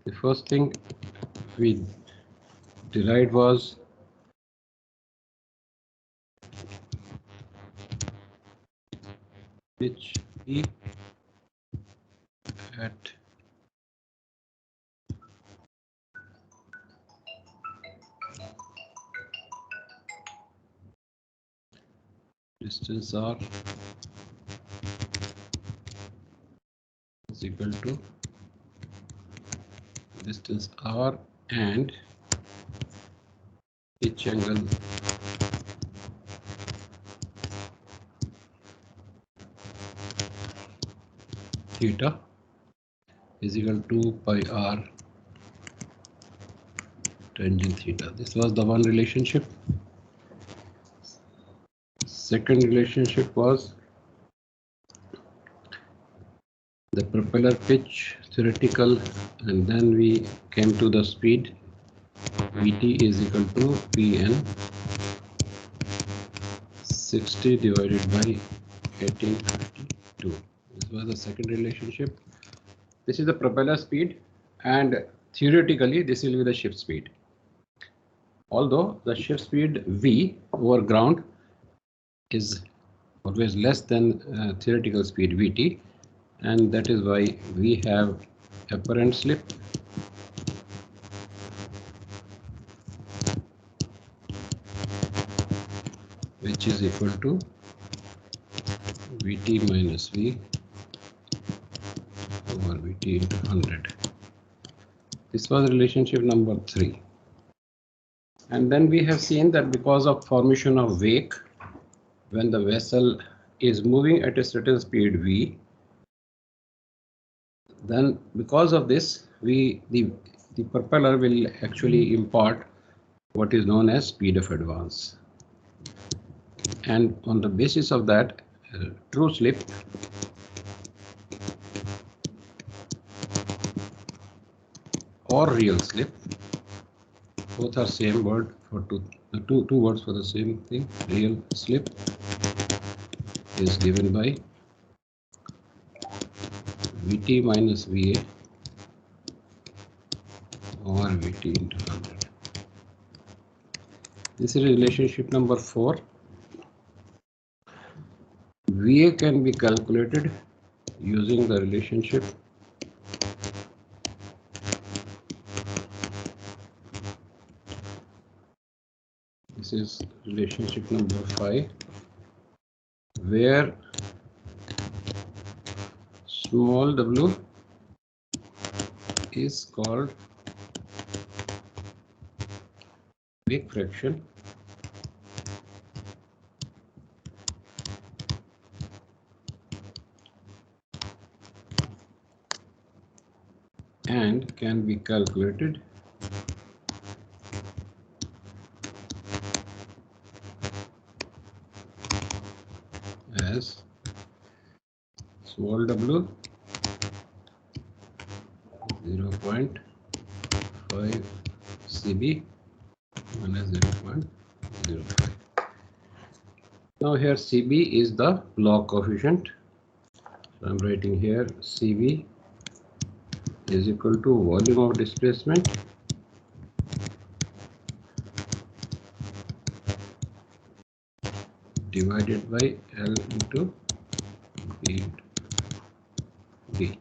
The first thing we derived was pitch E at distance r is equal to distance r and pitch angle theta is equal to pi r tangent theta. This was the one relationship. Second relationship was the propeller pitch theoretical, and then we came to the speed. Vt is equal to Pn 60 divided by 1852. This was the second relationship. This is the propeller speed, and theoretically this will be the shift speed. Although the shift speed V over ground is always less than theoretical speed Vt, and that is why we have apparent slip which is equal to Vt minus V over Vt into 100. This was relationship number 3. And then we have seen that because of formation of wake, when the vessel is moving at a certain speed V, then because of this, the propeller will actually impart what is known as speed of advance. And on the basis of that, true slip or real slip, both are same word for two words for the same thing. Real slip is given by Vt minus Va over Vt into 100. This is relationship number 4. Va can be calculated using the relationship this is relationship number 5, where small w is called wake fraction and can be calculated as small w 0.5 cb minus 0.05. Now here cb is the block coefficient. So I'm writing here cb is equal to volume of displacement divided by L into B into B.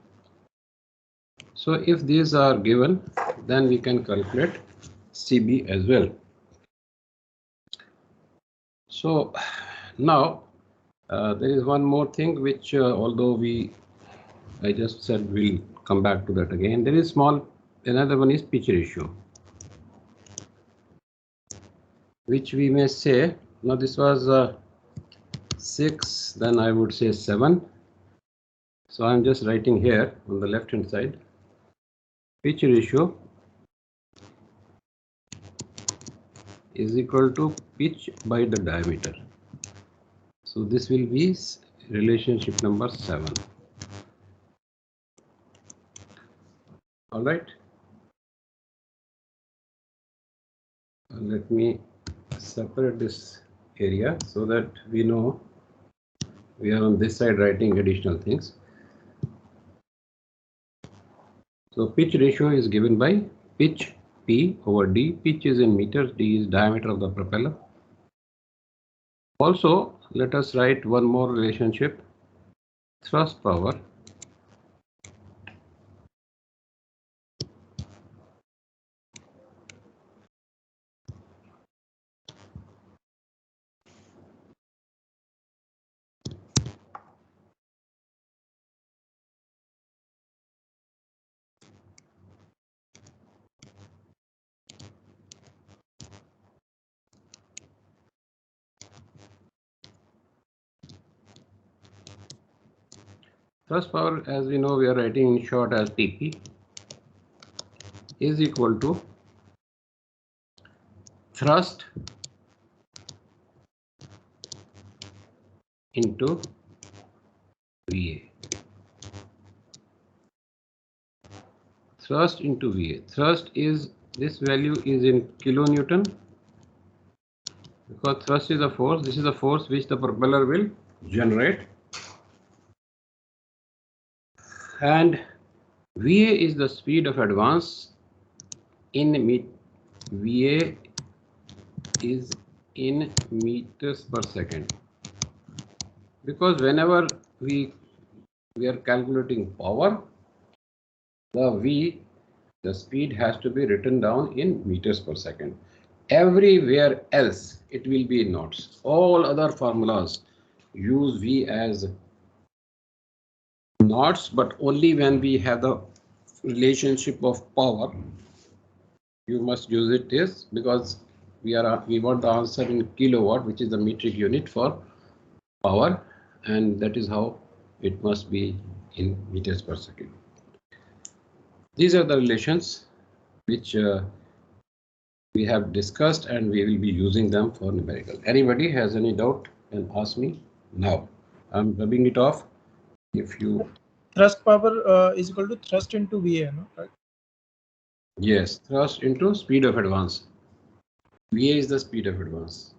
So if these are given, then we can calculate CB as well. So now there is one more thing which although I just said we'll come back to that again. There is another one is pitch ratio, which we may say, now this was 6, then I would say 7. So I'm just writing here on the left hand side, pitch ratio is equal to pitch by the diameter. So this will be relationship number 7. All right. Let me separate this area so that we know we are on this side writing additional things. So pitch ratio is given by pitch P over D. Pitch is in meters, D is diameter of the propeller. Also, let us write one more relationship. Thrust power as we know, we are writing in short as TP is equal to thrust into VA. Thrust into VA. Thrust is, this value is in kilonewton, because thrust is a force. This is a force which the propeller will generate, and VA is the speed of advance in VA is in meters per second, because whenever we are calculating power, the speed has to be written down in meters per second. Everywhere else it will be in knots. All other formulas use V as knots, but only when we have the relationship of power you must use it, is because we want the answer in kilowatt, which is the metric unit for power, and that is how it must be in meters per second. These are the relations which we have discussed, and we will be using them for numerical. Anybody has any doubt can ask me now. I'm rubbing it off. If you thrust power is equal to thrust into VA, no? Right? Yes, thrust into speed of advance. VA is the speed of advance.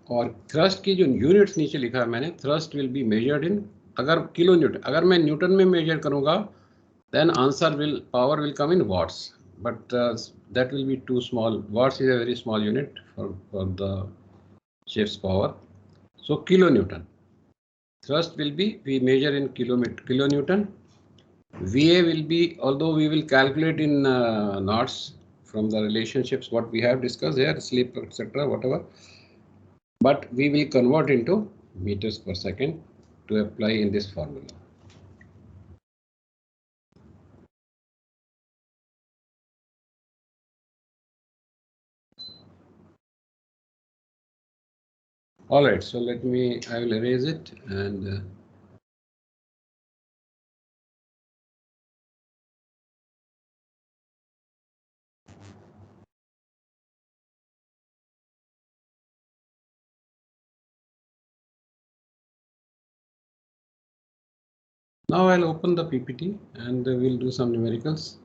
और thrust की जो units नीचे लिखा है मैंने, thrust will be measured in, अगर kilo Newton, अगर मैं न्यूटन में measure करूँगा, then power will come in watts, but that will be too small. Watts is a very small unit for the ship's power. So kilonewton. Thrust will be, we measure in kilonewton. VA will be, although we will calculate in knots from the relationships what we have discussed here, slip, etc., whatever, but we will convert into meters per second to apply in this formula. All right, so I will erase it, and now I'll open the PPT and we'll do some numericals.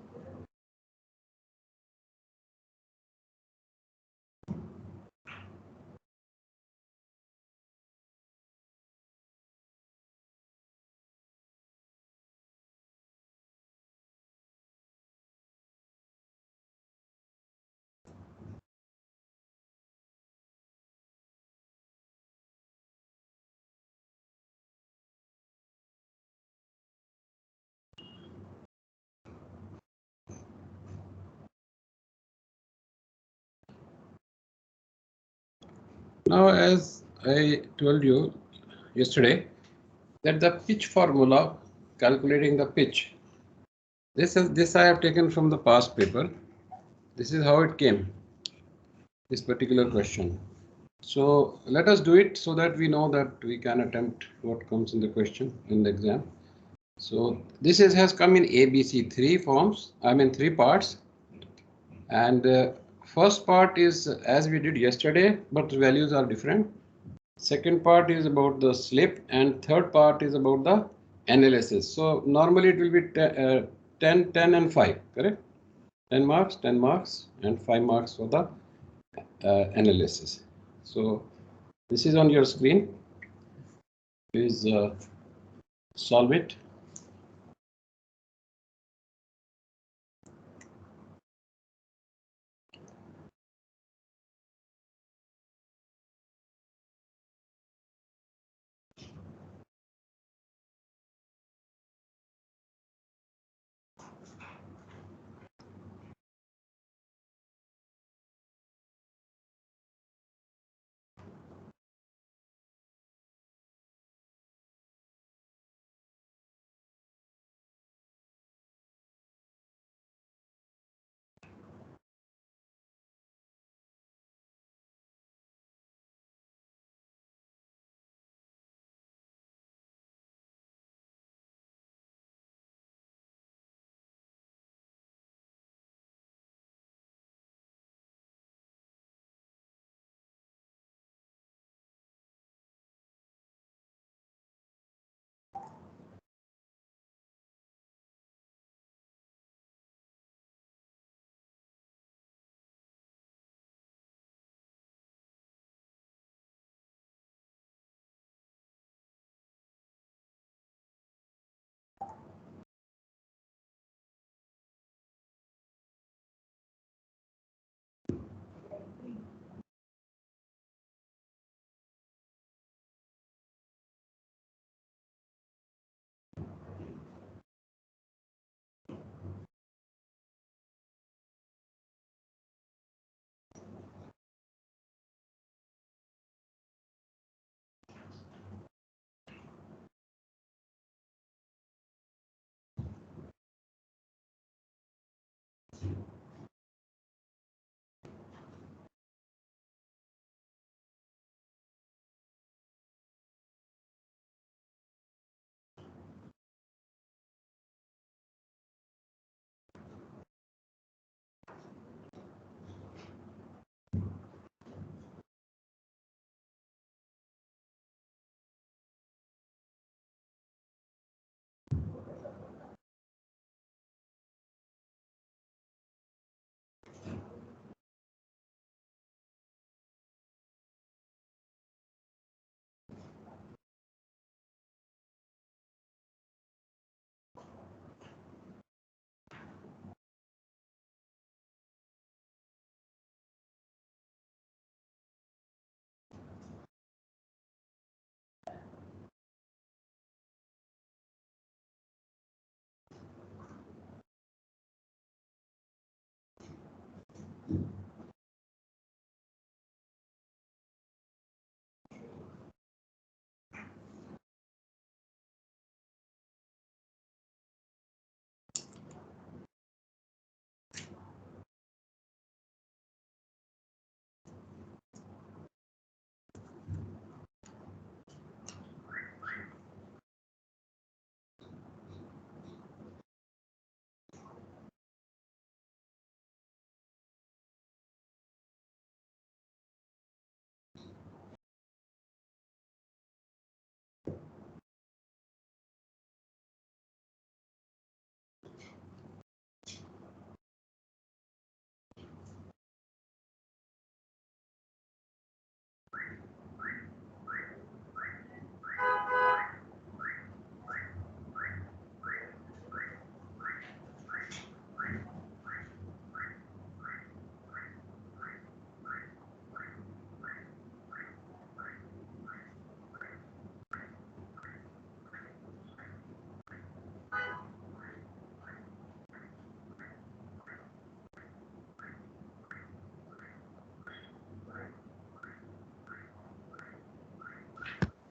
Now, as I told you yesterday, that the pitch formula, calculating the pitch, this I have taken from the past paper. This is how it came, this particular question. So let us do it so that we know that we can attempt what comes in the question in the exam. So this has come in ABC 3 forms, I mean 3 parts, and first part is as we did yesterday, but the values are different. Second part is about the slip, and third part is about the analysis. So normally it will be 10, 10 and 5, correct? 10 marks, 10 marks, and 5 marks for the analysis. So this is on your screen. Please solve it.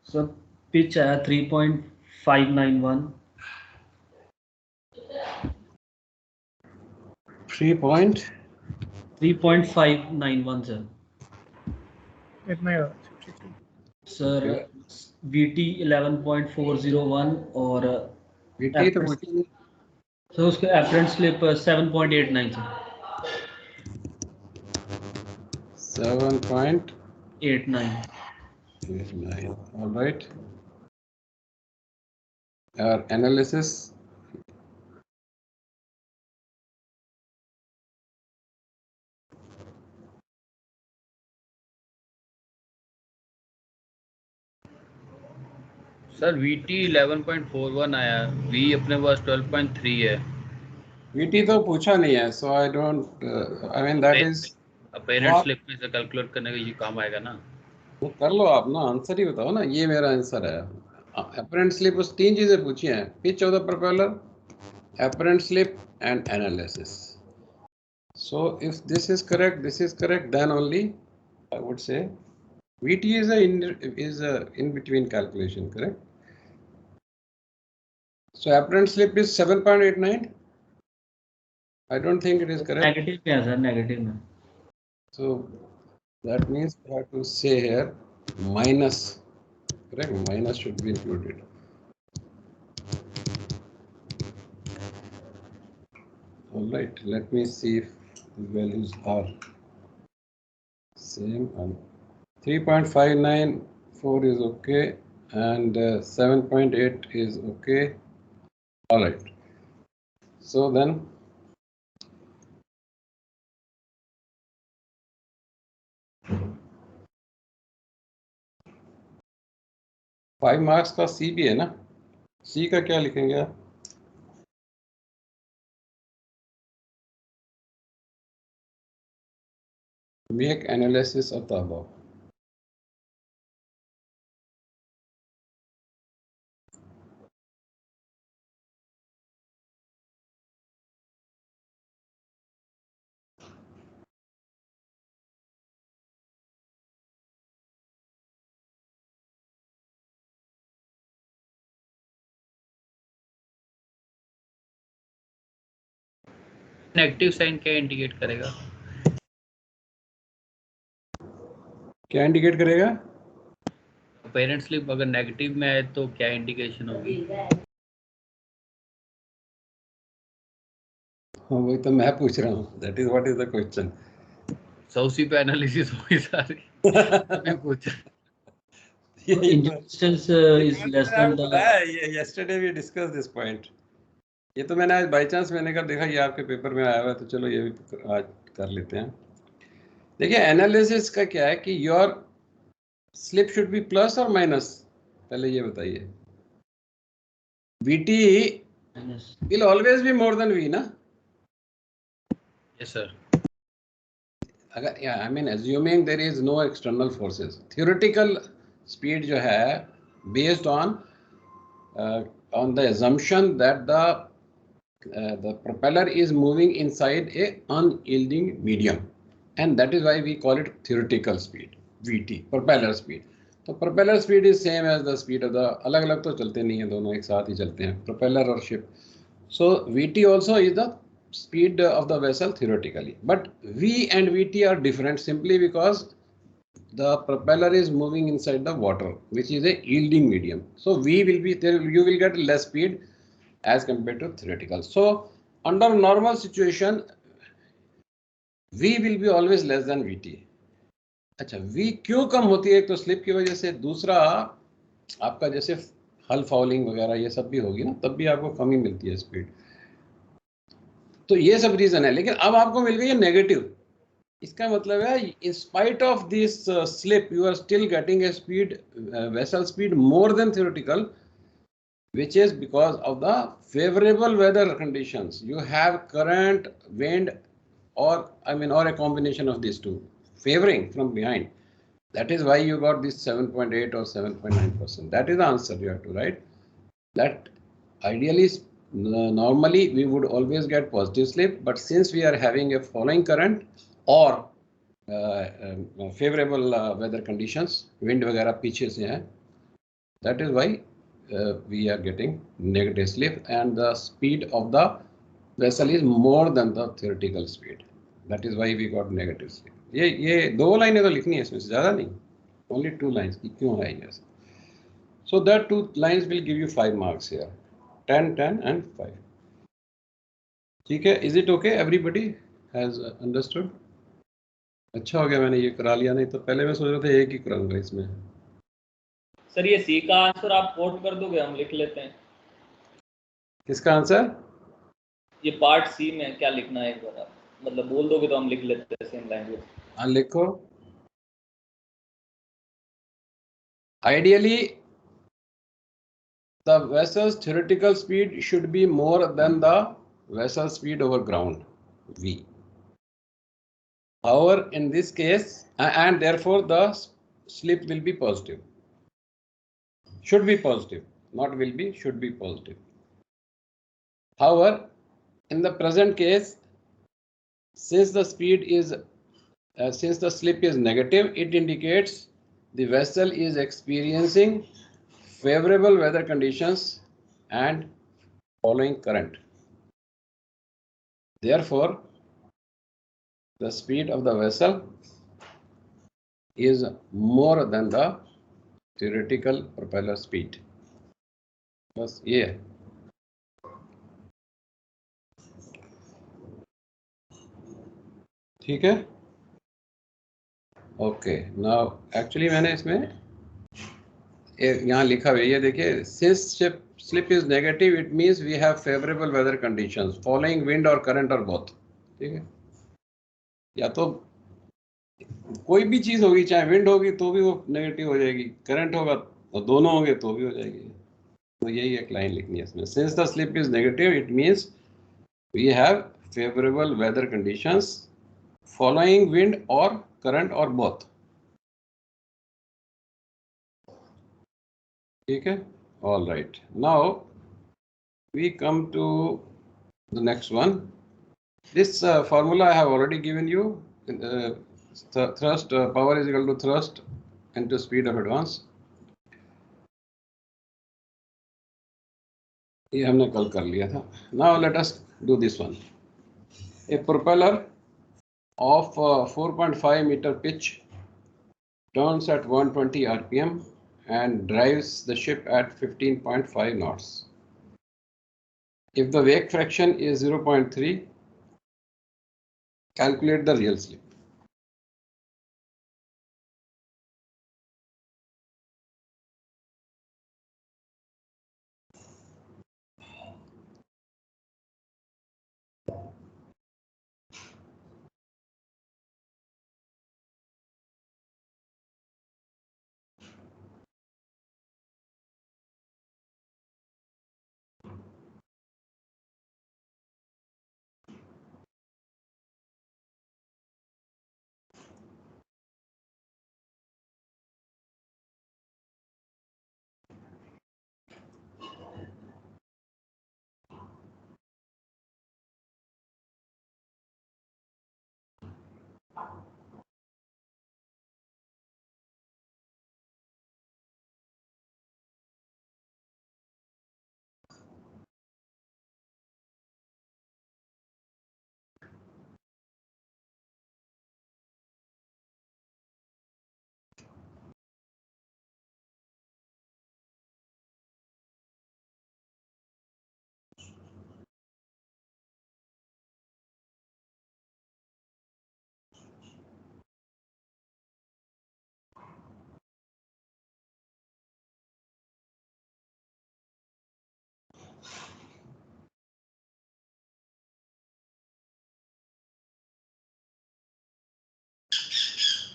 Sir pitch आया 3.591 3 point 3.591 sir इतना ही होगा 63. Sir okay. VT 11.401 और VT तो मुझे sir उसके apparent slip 7.89 sir 7.89. 89 All right. Our analysis. Sir VT 11.41 आया, V अपने पास 12.3 है। VT तो पूछा नहीं है, so I don't I mean that is parent slip में से कैलकुलेट करने का ये काम आएगा ना। वो कर लो आप ना, आंसर ही बताओ ना, ये मेरा आंसर है। अपरेंट स्लिप उस 3 चीजें पूछी हैं, pitch of the propeller, apparent slip and analysis. So if this is correct, then only I would say VT is a in between calculation, correct? So apparent slip is 7.89. I don't think it is correct. Negative पे है sir, negative में। So that means I have to say here minus, correct? Minus should be included. All right, let me see if the values are same. 3.594 is okay, and 7.8 is okay. All right. So then, 5 marks का C भी है ना? C का क्या लिखेंगे आप? Make analysis of the above. Negative sign क्या indicate करेगा? क्या इंडिकेट करेगा? पेरेंट स्लिप अगर नेगेटिव में है तो क्या इंडिकेशन होगी? हाँ, वही तो मैं पूछ रहा हूँ. That is what is the question. सो उसी पे एनालिसिस होगी सारी। मैं पूछा। Instance is less than the. Yesterday we discussed this point. ये तो मैंने आज बाई चांस मैंने कहा देखा ये आपके पेपर में आया हुआ है, तो चलो ये भी आज कर लेते हैं. देखिए एनालिसिस का क्या है कि your slip should be plus और माइनस, पहले ये बताइए. VT will always be more than V ना? Yes sir. अगर I mean assuming there is no external forces, theoretical speed जो है based on the assumption that the propeller is moving inside a unyielding medium, and that is why we call it theoretical speed, VT, propeller speed. तो propeller speed is same as the speed of the, अलग अलग तो चलते नहीं हैं, दोनों एक साथ ही चलते हैं, propeller और ship. So VT also is the speed of the vessel theoretically, but V and VT are different simply because the propeller is moving inside the water, which is a yielding medium. So V will be there, you will get less speed as compared to theoretical. So under normal situation, V will be always less than VT. अच्छा, V क्यों कम होती है? एक तो slip की वजह से, दूसरा आपका जैसे हल फाउलिंग वगैरह ये सब भी होगी ना, तब भी आपको कम ही मिलती है स्पीड. तो ये सब रीजन है. लेकिन अब आपको मिल गई है नेगेटिव. इसका मतलब है in spite of this slip you are still getting a speed, vessel speed more than theoretical, which is because of the favorable weather conditions. You have current, wind, or I mean, or a combination of these two favoring from behind. That is why you got this 7.8 or 7.9%. That is the answer you have to write. That ideally, normally we would always get positive slip, but since we are having a following current or favorable weather conditions, wind वगैरह पीछे से है, that is why we are getting negative slip, and the speed of the vessel is more than the theoretical speed. That is why we got negative slip. ये 2 लाइनें तो लिखनी है इसमें से, ज़्यादा नहीं, only 2 lines की क्यों है ये? So that 2 lines will give you 5 marks here, 10, 10 and 5. ठीक है, is it okay? Everybody has understood? अच्छा हो गया मैंने ये करा लिया, नहीं तो पहले मैं सोच रहा था एक ही कराऊंगा इसमें. सर ये सी का आंसर आप कोट कर दोगे, हम लिख लेते हैं. किसका आंसर? ये पार्ट सी में क्या लिखना है एक बार आप मतलब बोल दोगे तो हम लिख लेते हैं सेम लैंग्वेज. हाँ लिखो. Ideally the vessel's theoretical speed should be more than the vessel speed over ground, V. However, in this case, and therefore the slip will be positive. Should be positive, not will be, should be positive. However, in the present case, since the slip is negative, it indicates the vessel is experiencing favorable weather conditions and following current. Therefore, the speed of the vessel is more than the theoretical propeller speed. बस ये है. ठीक है. Okay, now actually मैंने इसमें यहाँ लिखा हुआ है, ये देखिए, since slip is negative, it means we have favorable weather conditions following wind or current or both. ठीक है, या तो कोई भी चीज होगी, चाहे विंड होगी तो भी वो नेगेटिव हो जाएगी, करंट होगा और दोनों होंगे तो भी हो जाएगी. तो यही एक लाइन लिखनी है इसमें. Since the slip is negative, it means we have favorable weather conditions following wind or current or both. ठीक है. All right. Now we come to the next one. This formula I have already given you. Thrust power is equal to thrust into speed of advance. ये हमने कल कर लिया था. Now let us do this one. A propeller of 4.5 meter pitch turns at 120 rpm and drives the ship at 15.5 knots. If the wake fraction is 0.3, calculate the real slip.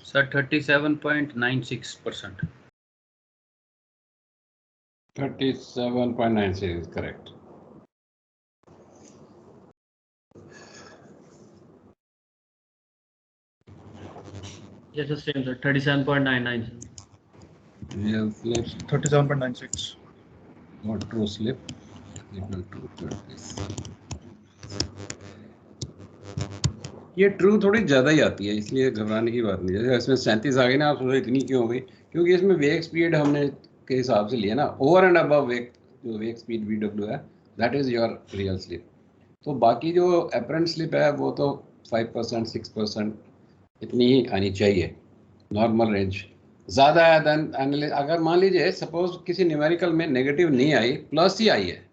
Sir, 37.96%. 37.96 is correct. Yes, the same, sir. 37.99. Real slip 37.96. or true slip equal to 37. ये true थोड़ी ज़्यादा ही आती है, इसलिए घबराने की बात नहीं है. जैसे इसमें 37 आ गई ना, आप सोचो इतनी क्यों हो गई, क्योंकि इसमें वेक स्पीड हमने के हिसाब से लिया ना, ओवर एंड अबव वेक, जो वेक स्पीड VW है, that is your real slip. तो बाकी जो अपरेंट स्लिप है वो तो 5% 6% इतनी ही आनी चाहिए, नॉर्मल रेंज. ज़्यादा है देन एनालिस. अगर मान लीजिए सपोज किसी न्यूमेरिकल में नेगेटिव नहीं आई, प्लस ही आई है,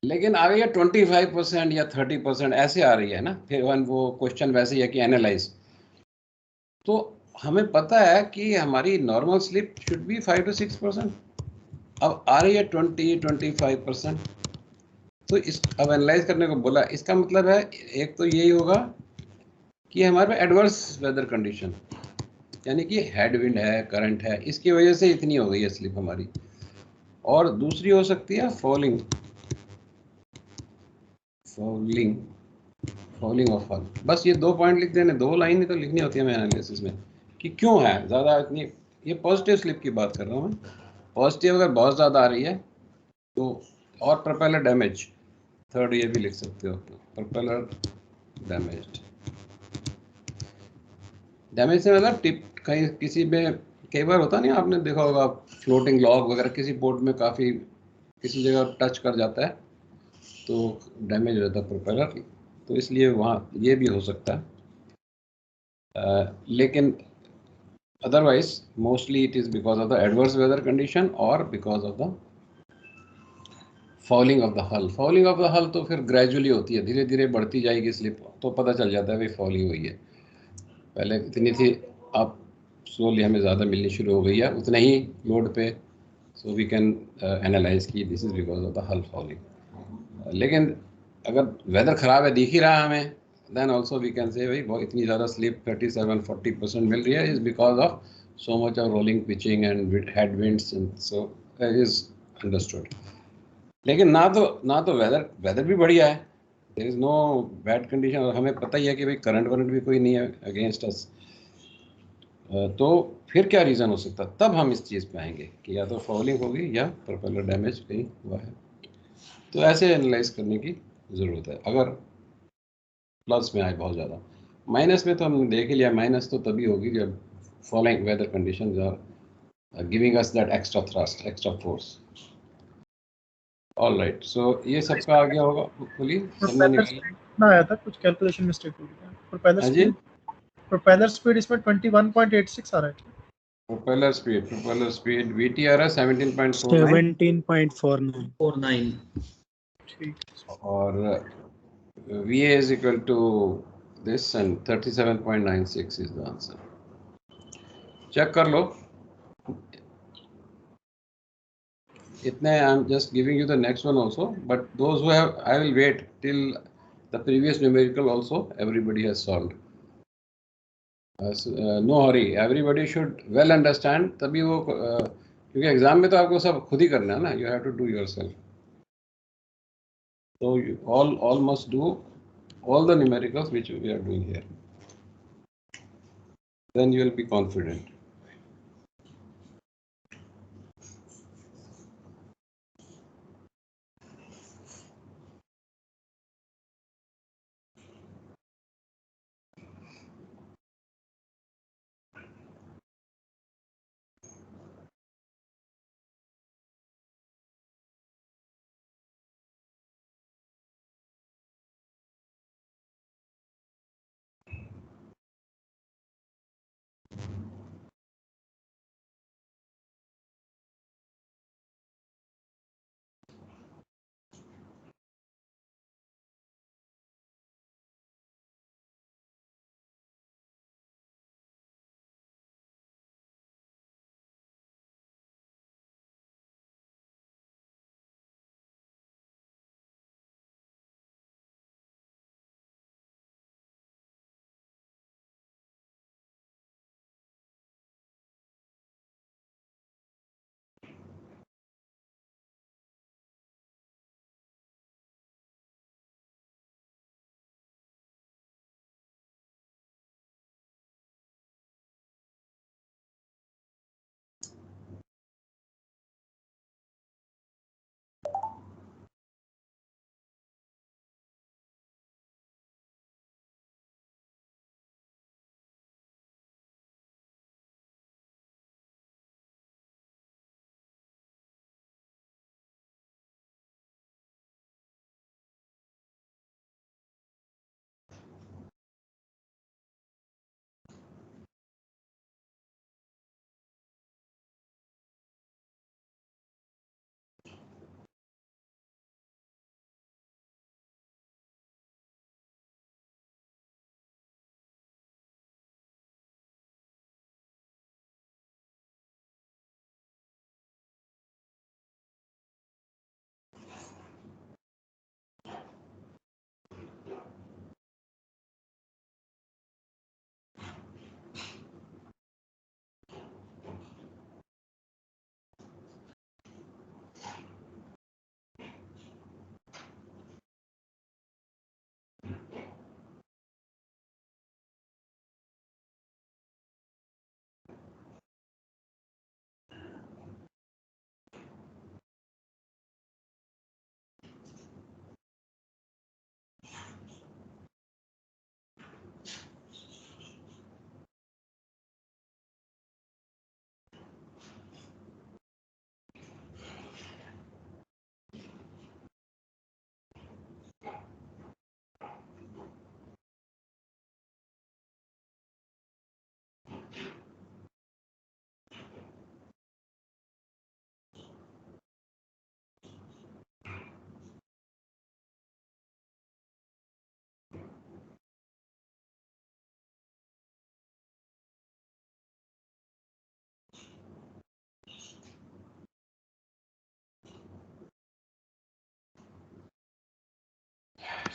लेकिन आ रही है 25% या 30% ऐसे आ रही है ना, फिर वो क्वेश्चन वैसे ही है कि एनालाइज. तो हमें पता है कि हमारी normal slip should be 5 to 6%. अब आ रही है 20-25%. तो इस अब एनालाइज करने को बोला, इसका मतलब है एक तो यही होगा कि हमारे पे एडवर्स वेदर कंडीशन, यानी कि हेड विंड है, करंट है, इसकी वजह से इतनी हो गई है स्लिप हमारी. और दूसरी हो सकती है फॉलिंग, फॉलिंग, फॉलिंग ऑफ हल। बस ये 2 पॉइंट लिख देने, 2 लाइन ही तो लिखनी होती है हमें एनालिसिस में कि क्यों है ज़्यादा इतनी। ये पॉजिटिव स्लिप की बात कर रहा हूँ मैं। पॉजिटिव अगर बहुत ज़्यादा आ रही है तो, और प्रोपेलर डैमेज, थर्ड ये भी लिख सकते हो, प्रोपेलर डैमेज्ड। डैमेज से मतलब टिप कहीं किसी में कई बार होता नहीं, आपने देखा होगा फ्लोटिंग लॉग वगैरह किसी बोर्ड में काफ़ी किसी जगह टच कर जाता है तो डैमेज हो जाता है प्रोपेलर, तो इसलिए वहाँ ये भी हो सकता है। लेकिन otherwise mostly it is because of the adverse weather condition और because of the falling of the hull. Falling of the hull तो फिर ग्रेजुअली होती है, धीरे धीरे बढ़ती जाएगी स्लिप, तो पता चल जाता है भाई फॉलिंग हुई है। पहले इतनी थी, अब स्लोली हमें ज़्यादा मिलनी शुरू हो गई है उतने ही लोड पे, सो वी कैन एनालाइज की this is because of the hull falling. लेकिन अगर वेदर ख़राब है दिख ही रहा है हमें, then also we can say भाई बहुत इतनी ज़्यादा स्लिप 37-40% मिल रही है, is because of so much of rolling pitching and head winds, so is understood. लेकिन ना तो वेदर भी बढ़िया है, there is no bad condition, और हमें पता ही है कि भाई करंट वरंट भी कोई नहीं है अगेंस्ट अस, तो फिर क्या रीज़न हो सकता है? तब हम इस चीज़ पे आएंगे कि या तो फॉलिंग होगी या प्रोपेलर डैमेज कहीं हुआ है। तो ऐसे एनालाइज करने की ज़रूरत है। अगर प्लस में आए बहुत ज़्यादा, माइनस में तो हमने देख ही लिया, माइनस तो तभी होगी जब following weather conditions are giving us that extra thrust, extra force. All right, so ये सबका आ गया होगा होपफुली, सबने प्रोपेलर निकाला। स्पीड कितना आया था, कुछ कैलकुलेशन मिस्टेक हो गया। हाँ जी, प्रोपेलर स्पीड इसमें 21.86 आ रहा है। प्रोपेलर स्पीड VTR है 17.49 17.49। 49. ठीक। और VA is equal to this and 37.96 is the answer. Check कर लो इतने। I am just giving you the next one also, but those who have, I will wait till the previous numerical also everybody has solved. No hurry, everybody should well understand, तभी वो क्योंकि exam में तो आपको सब खुद ही करना है ना, you have to do yourself. So you all must do all the numericals which we are doing here. Then you will be confident.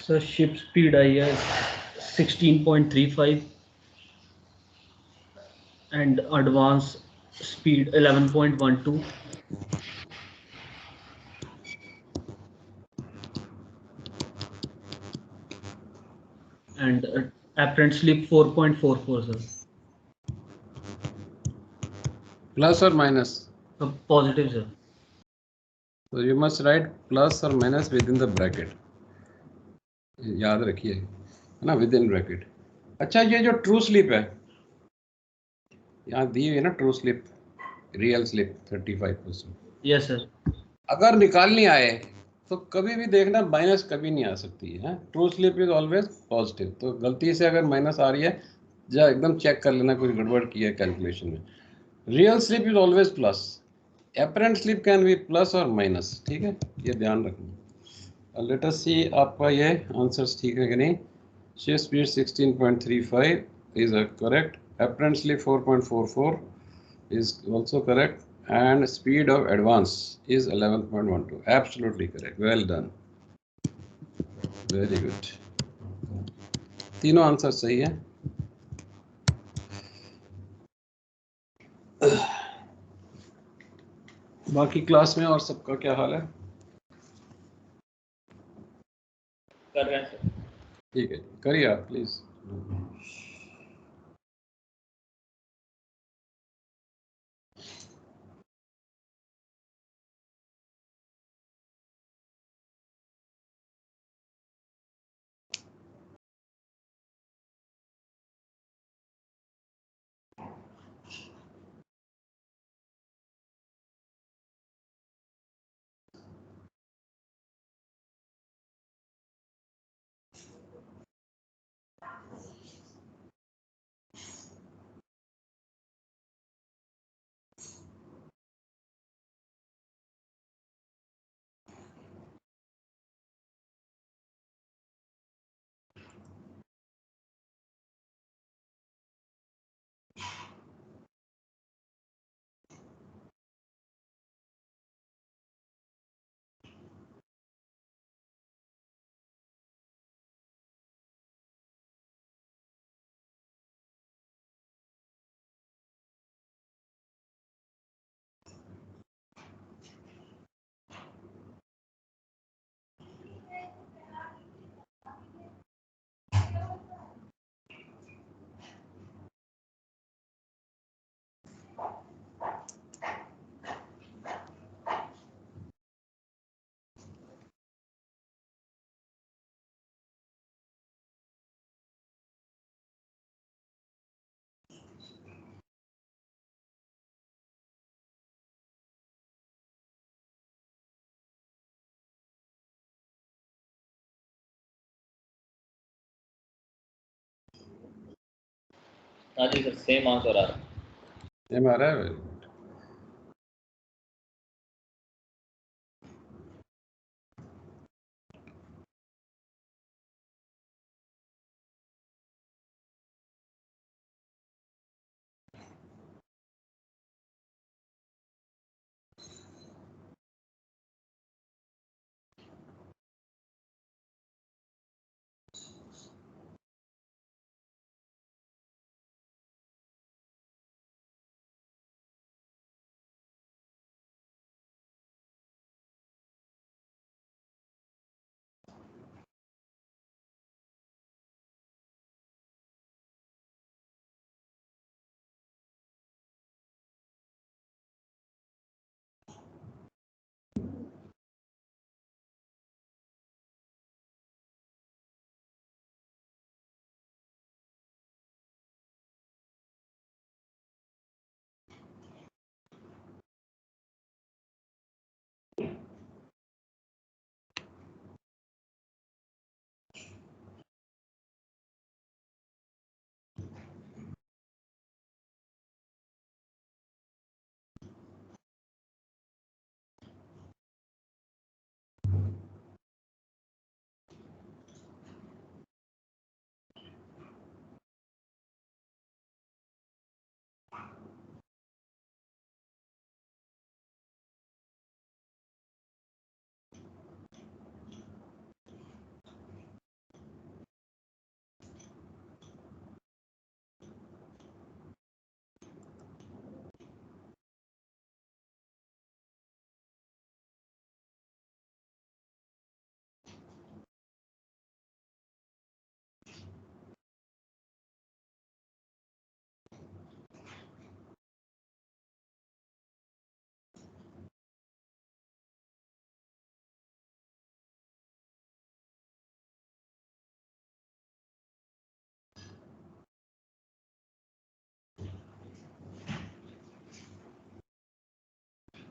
Sir ship speed आई है 16.35 and advance speed 11.12 and apparent slip 4.44 sir. Plus or minus? Positive sir. So you must write plus or minus within the bracket. याद रखिए है ना, with in bracket. अच्छा, ये जो true slip है यहाँ दी हुई है ना, true slip, real slip 35%. Yes sir. अगर निकालनी आए तो कभी भी देखना माइनस कभी नहीं आ सकती है. True slip is always positive. तो गलती से अगर माइनस आ रही है जा एकदम चेक कर लेना कुछ गड़बड़ की है कैलकुलेशन में. Real slip is always plus. Apparent slip can be plus और माइनस. ठीक है, ये ध्यान रखना. लेट अस सी आपका ये आंसर्स ठीक है कि नहीं. Shift speed 16.35 is correct. Apparent slip 4.44 is also correct. And speed of advance is 11.12. Absolutely correct. Well done. Very good. तीनों आंसर सही है. बाकी क्लास में और सबका क्या हाल है? कर रहे हैं सर. ठीक है, करिए आप प्लीज. हाँ जी सर, सेम आंसर आ रहा है. ये हमारा है.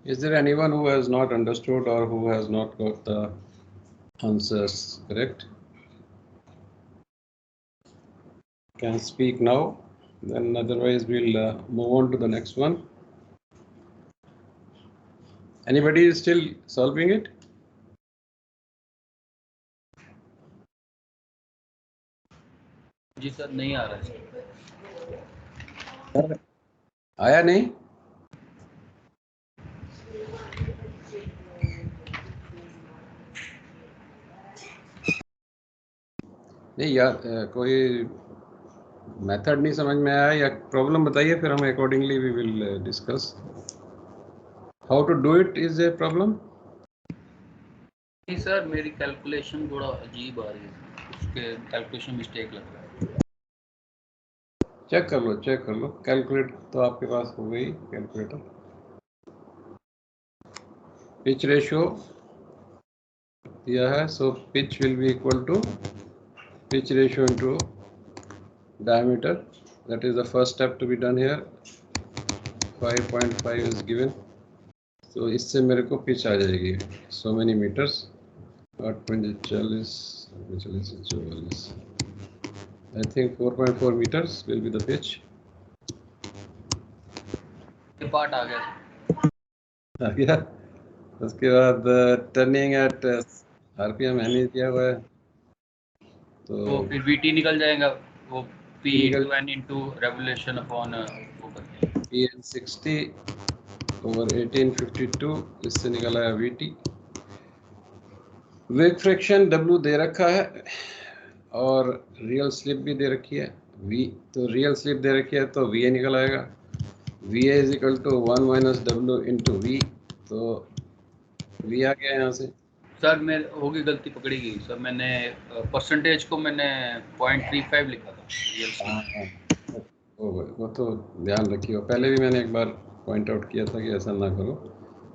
Is there anyone who has not understood or who has not got the answers correct? Can speak now, then otherwise we'll move on to the next one. Anybody is still solving it? जी sir नहीं आ रहा है आया नहीं? नहीं यार, कोई मेथड नहीं समझ में आया या प्रॉब्लम बताइए, फिर हम accordingly we will discuss. How to do it is a problem? नहीं सर, मेरी कैलकुलेशन थोड़ा अजीब आ रही है, उसके कैलकुलेशन मिस्टेक लग रहा है. चेक कर लो. कैलकुलेट तो आपके पास हो गई कैलकुलेटर. पिच रेशियो दिया है, so pitch will be equal to pitch ratio into diameter. That is the first step to be done here. 5.5 is given. So इससे मेरे को pitch आ जाएगी so many meters. 8.40 I think 4.4 meters will be the pitch. ये part आ गया. आ गया. उसके बाद turning at RPM है नहीं दिया हुआ है, तो वो फिर VT निकल जाएगा, वो निकल- P2N into revolution upon वो करके. PN60 over 1852 इससे निकला है VT. वेग फ्रैक्शन W दे रखा है और रियल स्लिप भी दे रखी है V. तो रियल स्लिप दे रखी है तो VA निकल आएगा. VA is equal to 1 minus W into V. तो V आ गया यहाँ से. सर मैं होगी गलती पकड़ी गई सर, मैंने परसेंटेज को मैंने 0.35 लिखा था रियल स्लिप. वो तो ध्यान रखिए, पहले भी मैंने एक बार पॉइंट आउट किया था कि ऐसा ना करो.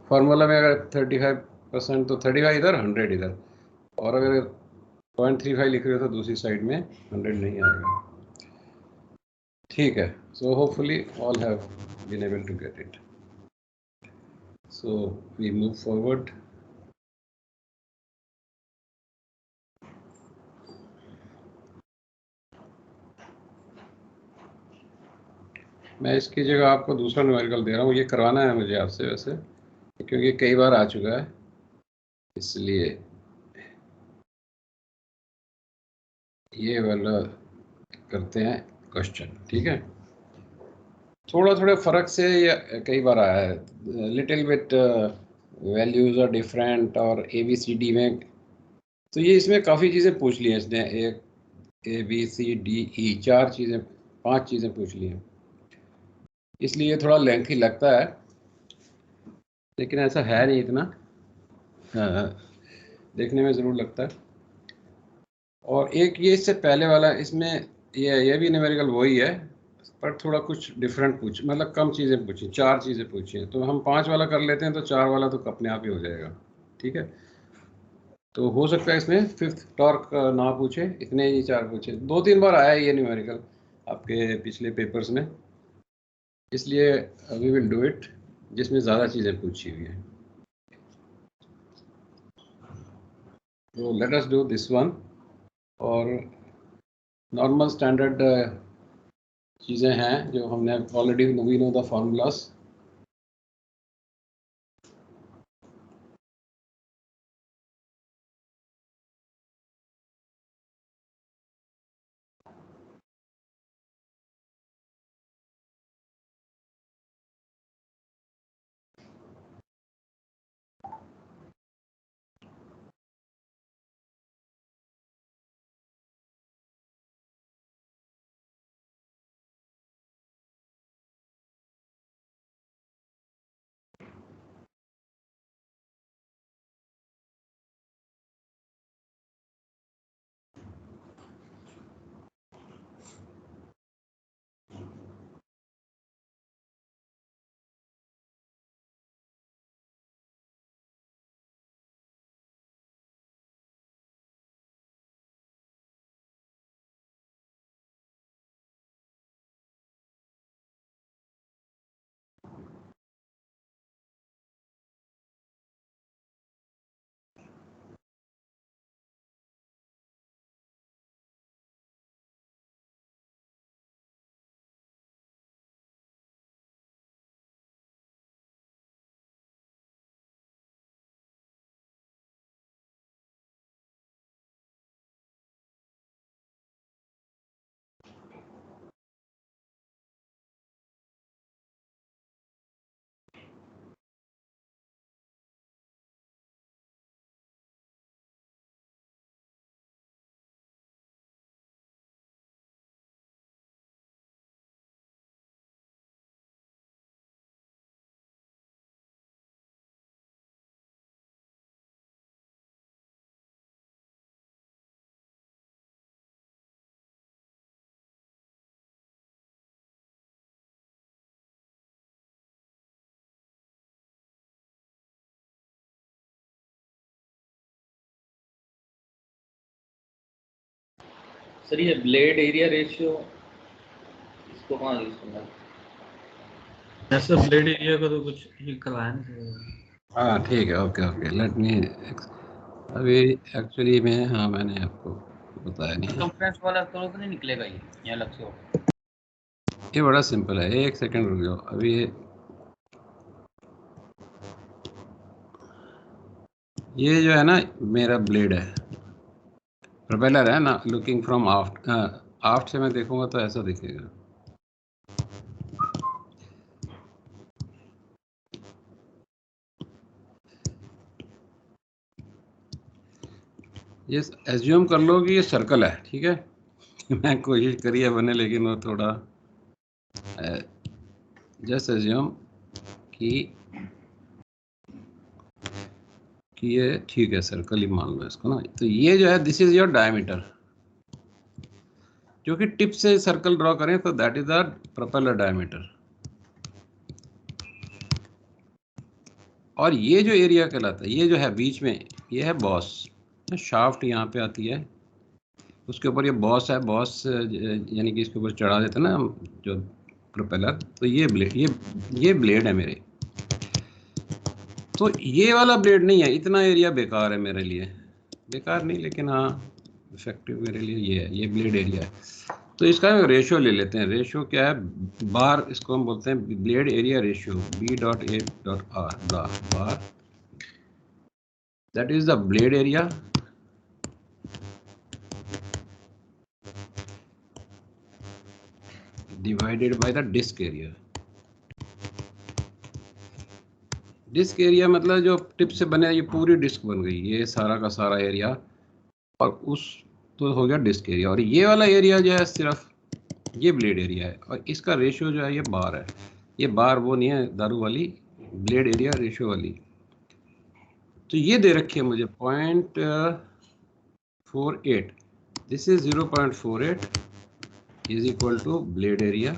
फार्मूला में अगर 35% तो 35 इधर 100 इधर, और अगर 0.35 लिख रहे हो तो दूसरी साइड में 100 नहीं आएगा. ठीक है. So hopefully all have been able to get it. So we move forward. मैं इसकी जगह आपको दूसरा न्यूमेरिकल दे रहा हूँ. ये करवाना है मुझे आपसे वैसे, क्योंकि कई बार आ चुका है, इसलिए ये वाला करते हैं क्वेश्चन. ठीक है. थोड़ा फर्क से ये कई बार आया है. Little bit values are different और ABCD में, तो ये इसमें काफ़ी चीज़ें पूछ ली हैं इसने. एक ABCDE 4 चीज़ें 5 चीज़ें पूछ ली हैं, इसलिए थोड़ा लेंथी लगता है, लेकिन ऐसा है नहीं इतना. देखने में ज़रूर लगता है. और एक ये इससे पहले वाला, इसमें ये भी न्यूमेरिकल वही है, पर थोड़ा कुछ डिफरेंट पूछ, मतलब कम चीज़ें पूछी, 4 चीज़ें पूछी हैं. तो हम 5 वाला कर लेते हैं, तो 4 वाला तो अपने आप ही हो जाएगा. ठीक है. तो हो सकता है इसमें 5th टॉर्क ना पूछे, इतने ही 4 पूछे. 2-3 बार आया ये न्यूमेरिकल आपके पिछले पेपर्स में, इसलिए वी विल डू इट जिसमें ज़्यादा चीज़ें पूछी हुई हैं. तो let us do this one. और नॉर्मल स्टैंडर्ड चीज़ें हैं जो हमने already we know the formulas. Sir ये ब्लेड एरिया रेशियो इसको कहाँ यूज करना है? ऐसा ब्लेड एरिया का तो कुछ ये करवाया नहीं। हाँ ठीक है, ओके ओके, लेट मी। अभी एक्चुअली में, हाँ मैंने आपको बताया नहीं है। कंफ्रेंस वाला करो तो नहीं निकलेगा ये अलग से होगा। ये बड़ा सिंपल है, एक सेकंड रुक जाओ। अभी ये जो है ना मेरा ब्लेड है, प्रोपेलर है ना, लुकिंग फ्रॉम आफ्ट। आफ्ट से मैं देखूंगा तो ऐसा दिखेगा। ये एज्यूम कर लो कि ये सर्कल है, ठीक है। मैं कोशिश करी है बने, लेकिन वो थोड़ा जस्ट एज्यूम कि ये ठीक है, सर्कल ही मान लो इसको ना। तो ये जो है, दिस इज योर डायमीटर। जो कि टिप से सर्कल ड्रॉ करें तो that is the propeller diameter. और ये जो एरिया कहलाता है, ये जो है बीच में, ये है बॉस। शाफ्ट यहाँ पे आती है, उसके ऊपर ये बॉस है। बॉस यानी कि इसके ऊपर चढ़ा देते हैं ना हम जो प्रोपेलर। तो ये ब्लेड है मेरे। तो ये वाला ब्लेड नहीं है, इतना एरिया बेकार है मेरे लिए। बेकार नहीं, लेकिन हाँ इफेक्टिव मेरे लिए ये है, ये ब्लेड एरिया है। तो इसका रेशियो ले लेते हैं। रेशियो क्या है? बार, इसको हम बोलते हैं blade area ratio, B.A.R BAR, that is the blade area divided by the disk area. Disk area मतलब जो टिप से बने, ये पूरी डिस्क बन गई, ये सारा का सारा एरिया, और उस तो हो गया डिस्क एरिया। और ये वाला एरिया जो है सिर्फ ये ब्लेड एरिया है, और इसका रेशियो जो है ये बार है। ये बार वो नहीं है दारू वाली, ब्लेड एरिया रेशियो वाली। तो ये दे रखी है मुझे 0.48। This is 0.48 is equal to blade area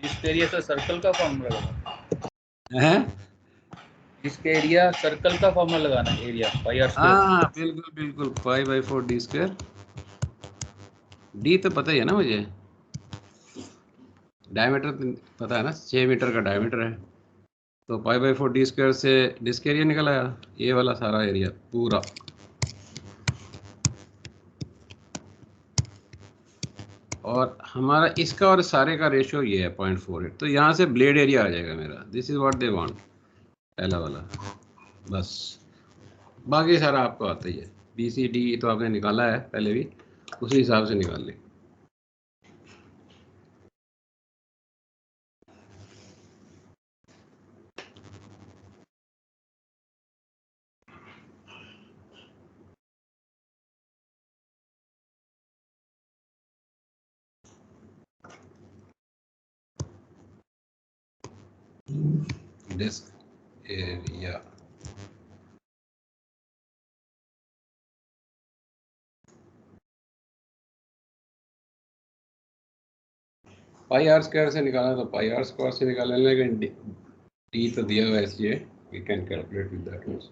जिसके एरिया से सर्कल का फॉर्मूला लगाना है। जिसके एरिया सर्कल का फॉर्मूला लगाना है, एरिया पाई आर स्क्वायर। हाँ बिल्कुल बिल्कुल, 5/4 d²। डी तो पता ही है ना मुझे, डायमीटर तो पता है ना, 6 मीटर का डायमीटर है। तो π/4 d² से डिस्क एरिया निकल आया, ये वाला सारा एरिया पूरा। और हमारा इसका और सारे का रेशियो ये है 0.48। तो यहाँ से ब्लेड एरिया आ जाएगा मेरा। This is what they want, पहला वाला। बस बाकी सारा आपको आता ही है। BCD तो आपने निकाला है पहले भी, उसी हिसाब से निकाल लें। डिस्क एरिया πr² से निकालना तो πr² से निकालने, लेकिन टी तो दिया हुआ है, इसलिए we can calculate with that.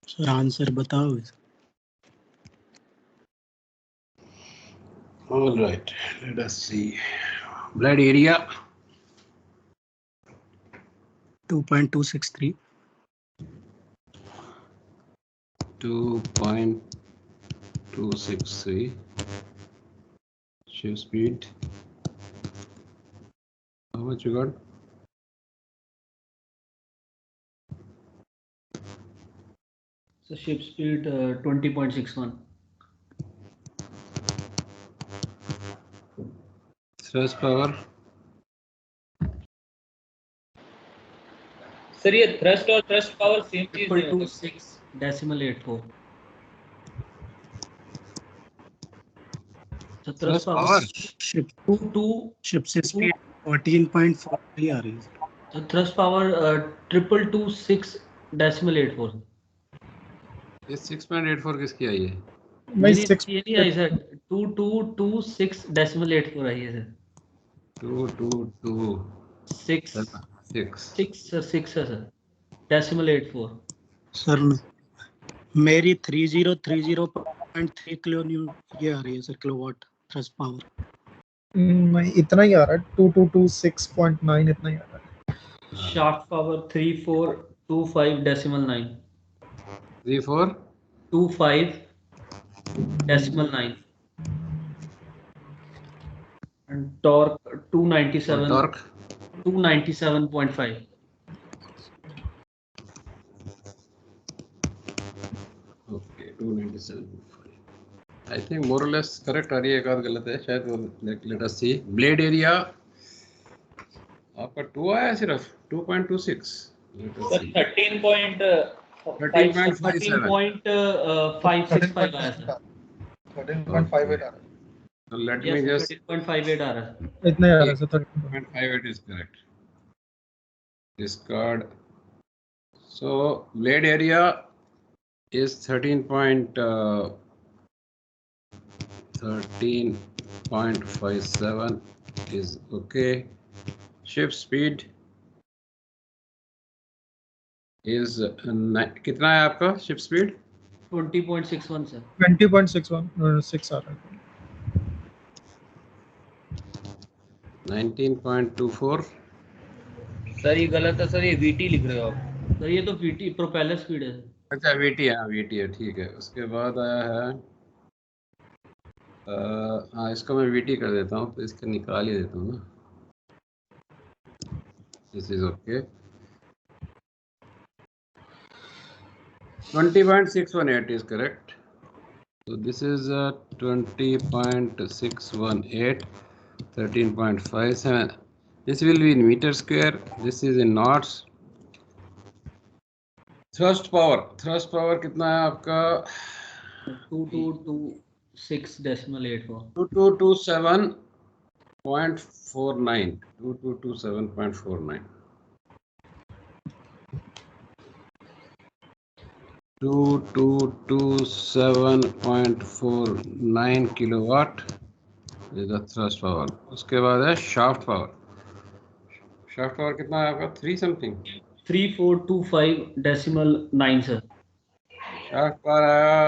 Sir answer बताओ। All right, let us see. Blood area 2.263. 2.263. Shift speed. How much you got? So ship speed 20.61. Thrust power. Sir ये थ्रस्ट और थ्रस्ट पावर सेम चीज नहीं होती। 6.84. So Thrust thrust power power. Ship 2 से speed 14.43 आ रही है। so thrust power 2.226.84. ये 6.84 किसकी आई है? मेरी ये नहीं आई सर, 2226.84 आई है सर। 222 6 sir, decimal 84। सर मेरी 3030.3 किलो न्यूटन ये आ रही है सर, किलोवाट थ्रस्ट पावर। नहीं इतना ही आ रहा है, 2226.9 इतना ही आ रहा है। Shaft power 3425.9 3425.9 and torque 297.5. Okay, 297.5. I think more or less correct आ रही है, एक आध गलत है शायद वो। Let us see. Blade area आपका 2 आया सिर्फ 2.26. सर 13.565 13.565 आया सर। 13.58 आ रहा है। So let Yes, me just 13.58 आ रहा है। इतना ही आ रहा है sir. 13.58 is correct. Discard. So blade area is 13.57 is okay. Shift speed is कितना है आपका shift speed? 20.61 सर। 20.616 आ रहा है। 19.24. सर ये गलत है सर, ये VT लिख रहे हो आप। सर ये तो VT प्रोपेलर स्पीड है। अच्छा VT है, VT है, ठीक है। उसके बाद आया है हाँ, इसको मैं VT कर देता हूँ, तो इसका निकाल ही देता हूँ ना। This is okay. 20.618 is correct. So this is 20.618, 13.57. This will be in meter square. This is in knots. Thrust power कितना है आपका? 2226.84। 2227.49. 2227.49. 2227.49 kilowatt is the thrust power. उसके बाद है shaft power. Shaft power कितना है आपका? 3 something. 3425.9 सर। Shaft power आया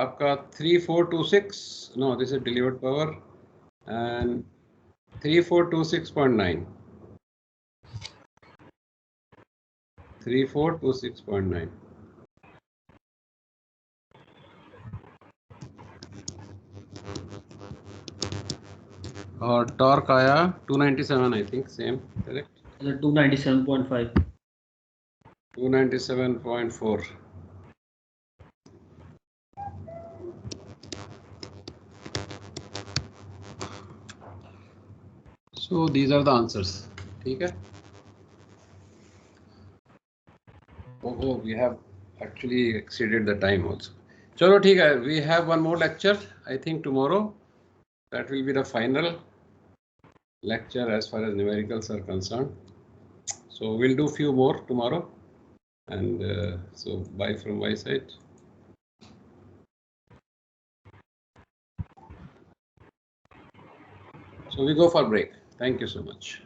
आपका 3426. No, this is delivered power and 3426.9. 3426.9. और टॉर्क आया 297 I think, same correct. 297.5। 297.4. So these are the answers. ठीक है। Oh, we have actually exceeded the time also. चलो ठीक है, we have one more lecture I think tomorrow. That will be the final lecture as far as numericals are concerned. So we'll do few more tomorrow, and so bye from my side. So we go for break. Thank you so much.